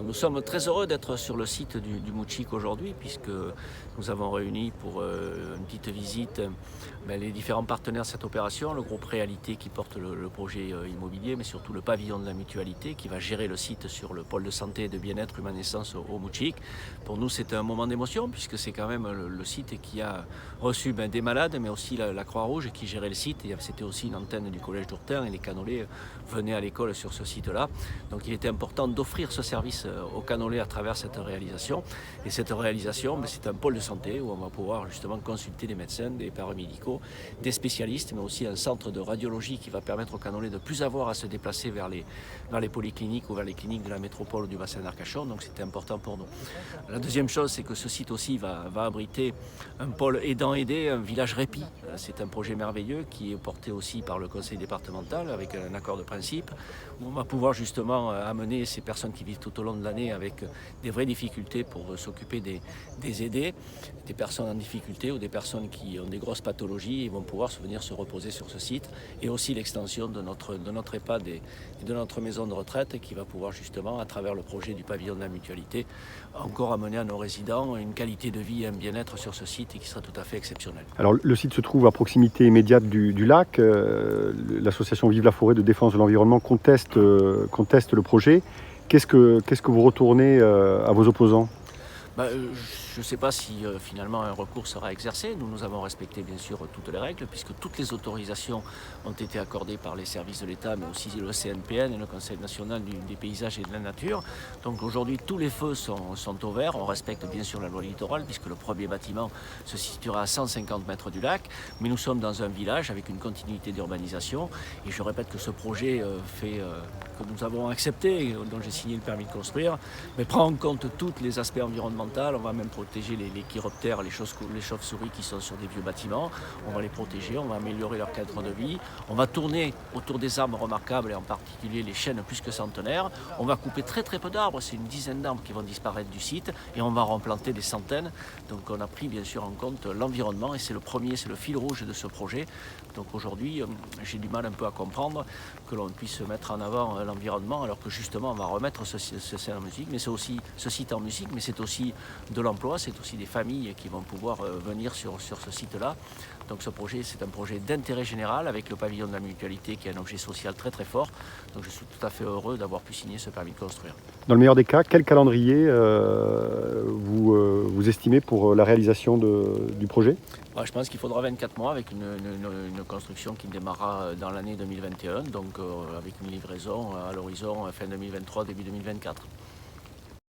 Donc nous sommes très heureux d'être sur le site du Moutchik aujourd'hui, puisque nous avons réuni pour une petite visite les différents partenaires de cette opération, le groupe Réalité qui porte le projet immobilier, mais surtout le pavillon de la mutualité qui va gérer le site sur le pôle de santé et de bien-être Humanescence au Moutchik. Pour nous, c'est un moment d'émotion, puisque c'est quand même le site qui a reçu des malades, mais aussi la Croix-Rouge qui gérait le site. C'était aussi une antenne du collège d'Ourtin et les cannolés venaient à l'école sur ce site-là. Donc il était important d'offrir ce service aux cannolés à travers cette réalisation. Et cette réalisation, c'est un pôle de santé où on va pouvoir justement consulter des médecins, des paramédicaux, des spécialistes, mais aussi un centre de radiologie qui va permettre aux cannolés de plus avoir à se déplacer vers les polycliniques ou vers les cliniques de la métropole ou du bassin d'Arcachon. Donc c'était important pour nous. La deuxième chose, c'est que ce site aussi va abriter un pôle aidant-aidé, un village répit. C'est un projet merveilleux qui est porté aussi par le conseil départemental avec un accord de principe où on va pouvoir justement amener ces personnes qui vivent tout au long de l'année avec des vraies difficultés pour s'occuper des aidés, des personnes en difficulté ou des personnes qui ont des grosses pathologies. Ils vont pouvoir venir se reposer sur ce site et aussi l'extension de notre EHPAD et de notre maison de retraite qui va pouvoir justement, à travers le projet du pavillon de la mutualité, encore amener à nos résidents une qualité de vie et un bien-être sur ce site et qui sera tout à fait exceptionnel. Alors le site se trouve à proximité immédiate du lac. L'association Vive la Forêt de défense de l'environnement conteste le projet. Qu'est-ce que vous retournez à vos opposants ? Je ne sais pas si finalement un recours sera exercé. Nous avons respecté bien sûr toutes les règles puisque toutes les autorisations ont été accordées par les services de l'État mais aussi le CNPN et le Conseil national des paysages et de la nature. Donc aujourd'hui tous les feux sont au vert. On respecte bien sûr la loi littorale puisque le premier bâtiment se situera à 150 mètres du lac. Mais nous sommes dans un village avec une continuité d'urbanisation et je répète que ce projet que nous avons accepté, dont j'ai signé le permis de construire, mais prend en compte tous les aspects environnementaux. On va même protéger les chiroptères, les chauves-souris qui sont sur des vieux bâtiments. On va les protéger, on va améliorer leur cadre de vie. On va tourner autour des arbres remarquables et en particulier les chênes plus que centenaires. On va couper très peu d'arbres, c'est une dizaine d'arbres qui vont disparaître du site et on va replanter des centaines. Donc on a pris bien sûr en compte l'environnement et c'est le fil rouge de ce projet. Donc aujourd'hui, j'ai du mal un peu à comprendre que l'on puisse mettre en avant l'environnement alors que justement on va remettre ce site en musique, mais c'est aussi ce site en musique, mais c'est aussi de l'emploi, c'est aussi des familles qui vont pouvoir venir sur ce site-là. Donc ce projet, c'est un projet d'intérêt général avec le pavillon de la mutualité qui est un objet social très fort. Donc je suis tout à fait heureux d'avoir pu signer ce permis de construire. Dans le meilleur des cas, quel calendrier vous estimez pour la réalisation du projet ? Je pense qu'il faudra 24 mois avec une construction qui démarrera dans l'année 2021, donc avec une livraison à l'horizon fin 2023, début 2024.